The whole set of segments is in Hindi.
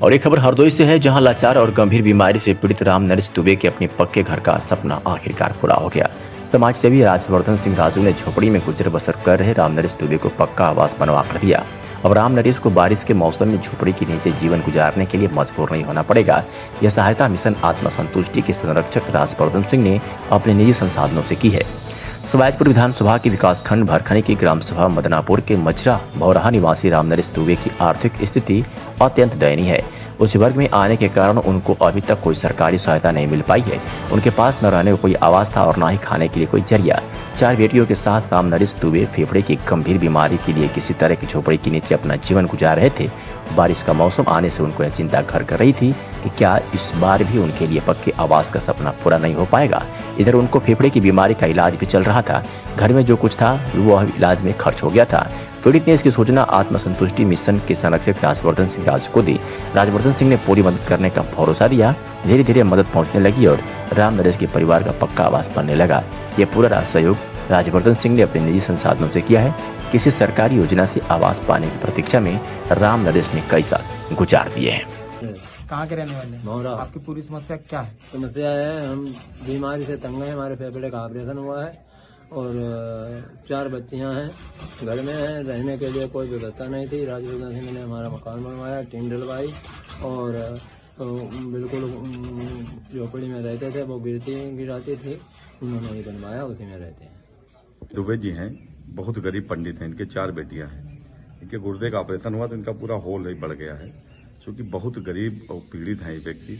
और एक खबर हरदोई से है, जहां लाचार और गंभीर बीमारी से पीड़ित राम नरेश दुबे के अपने पक्के घर का सपना आखिरकार पूरा हो गया। समाज सेवी राजवर्धन सिंह राजू ने झोपड़ी में गुजर बसर कर रहे राम नरेश दुबे को पक्का आवास बनवा कर दिया। अब राम नरेश को बारिश के मौसम में झोपड़ी के नीचे जीवन गुजारने के लिए मजबूर नहीं होना पड़ेगा। यह सहायता मिशन आत्मसंतुष्टि के संरक्षक राजवर्धन सिंह ने अपने निजी संसाधनों से की है। सवायजपुर विधानसभा के विकासखंड भरखनी की ग्राम सभा मदनापुर के मजरा भौराहा निवासी राम नरेश दुबे की आर्थिक स्थिति अत्यंत दयनीय है। उस वर्ग में आने के कारण उनको अभी तक कोई सरकारी सहायता नहीं मिल पाई है। उनके पास न रहने को कोई आवास था और न ही खाने के लिए कोई जरिया। 4 बेटियों के साथ राम नरेश दुबे फेफड़े की गंभीर बीमारी के लिए किसी तरह की झोपड़ी के नीचे अपना जीवन गुजार रहे थे। बारिश का मौसम आने से उनको यह चिंता घर कर रही थी कि क्या इस बार भी उनके लिए पक्के आवास का सपना पूरा नहीं हो पाएगा। इधर उनको फेफड़े की बीमारी का इलाज भी चल रहा था। घर में जो कुछ था वह इलाज में खर्च हो गया था। पीड़ित ने इसकी सूचना आत्मसंतुष्टि मिशन के संरक्षक राजवर्धन सिंह राजू को दी। राजवर्धन सिंह ने पूरी मदद करने का भरोसा दिया। धीरे धीरे मदद पहुंचने लगी और राम नरेश के परिवार का पक्का आवास बनने लगा। ये पूरा सहयोग राजवर्धन सिंह ने अपने निजी संसाधनों से किया है। किसी सरकारी योजना से आवास पाने की प्रतीक्षा में राम नरेश ने कई साल गुजार दिए हैं। कहाँ के रहने वाले हैं? भौरा। आपकी पूरी समस्या क्या है? समस्या है, हम बीमारी से तंग हैं, हमारे फेफड़े का ऑपरेशन हुआ है और 4 बच्चियां हैं, घर में हैं, रहने के लिए कोई व्यवस्था नहीं थी। राजवर्धन सिंह ने हमारा मकान बनवाया, टीन डलवाई और बिल्कुल झोपड़ी में रहते थे, वो गिराती थी, उन्होंने ही बनवाया, उसी में रहते हैं। दुबे जी हैं, बहुत गरीब पंडित हैं, इनके 4 बेटियां हैं। इनके गुर्दे का ऑपरेशन हुआ तो इनका पूरा होल ही बढ़ गया है। क्योंकि बहुत गरीब और पीड़ित हैं ये व्यक्ति।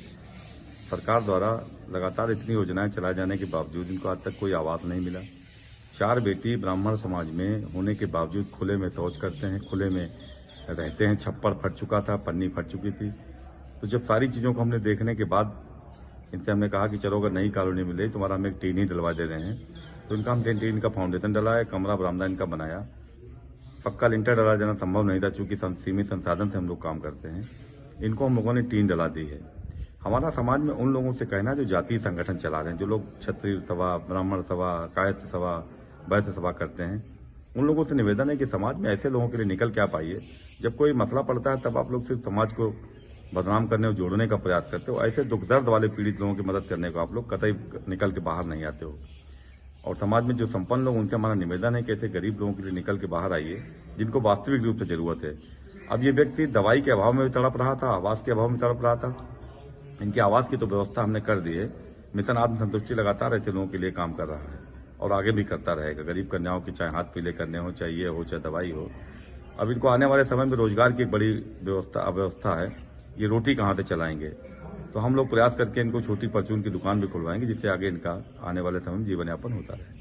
सरकार द्वारा लगातार इतनी योजनाएं चलाए जाने के बावजूद इनको आज तक कोई आवास नहीं मिला। 4 बेटी ब्राह्मण समाज में होने के बावजूद खुले में शौच करते हैं, खुले में रहते हैं। छप्पर फट चुका था, पन्नी फट चुकी थी। तो जब सारी चीज़ों को हमने देखने के बाद इनसे हमने कहा कि चलो अगर नई कॉलोनी मिले तुम्हारा हम एक टीन ही डलवा दे रहे हैं। तो इनका हम टीन का फाउंडेशन डलाया, कमरा बरामदा इनका बनाया। पक्का लिंटर डला जाना संभव नहीं था, चूंकि सीमित संसाधन से हम लोग काम करते हैं। इनको हम लोगों ने टीन डला दी है। हमारा समाज में उन लोगों से कहना जो जातीय संगठन चला रहे हैं, जो लोग क्षत्रिय सभा, ब्राह्मण सभा, कायस्थ सभा, वैश्य सभा करते हैं, उन लोगों से निवेदन है कि समाज में ऐसे लोगों के लिए निकल क्या पाइए। जब कोई मसला पड़ता है तब आप लोग सिर्फ समाज को बदनाम करने और जोड़ने का प्रयास करते हो। ऐसे दुख दर्द वाले पीड़ित लोगों की मदद करने को आप लोग कतई निकल के बाहर नहीं आते हो। और समाज में जो संपन्न लोग, उनसे हमारा निवेदन है कि ऐसे गरीब लोगों के लिए निकल के बाहर आइए जिनको वास्तविक रूप से जरूरत है। अब ये व्यक्ति दवाई के अभाव में भी तड़प रहा था, आवास के अभाव में तड़प रहा था। इनके आवास की तो व्यवस्था हमने कर दी है। मिशन आत्मसंतुष्टि लगातार ऐसे लोगों के लिए काम कर रहा है और आगे भी करता रहेगा। गरीब कन्याओं की चाहे हाथ पीले करने हो, चाहे ये हो, चाहे दवाई हो। अब इनको आने वाले समय में रोजगार की एक बड़ी अव्यवस्था है। ये रोटी कहाँ से चलाएंगे, तो हम लोग प्रयास करके इनको छोटी परचून की दुकान भी खुलवाएंगे, जिससे आगे इनका आने वाले समय में जीवन यापन होता रहे।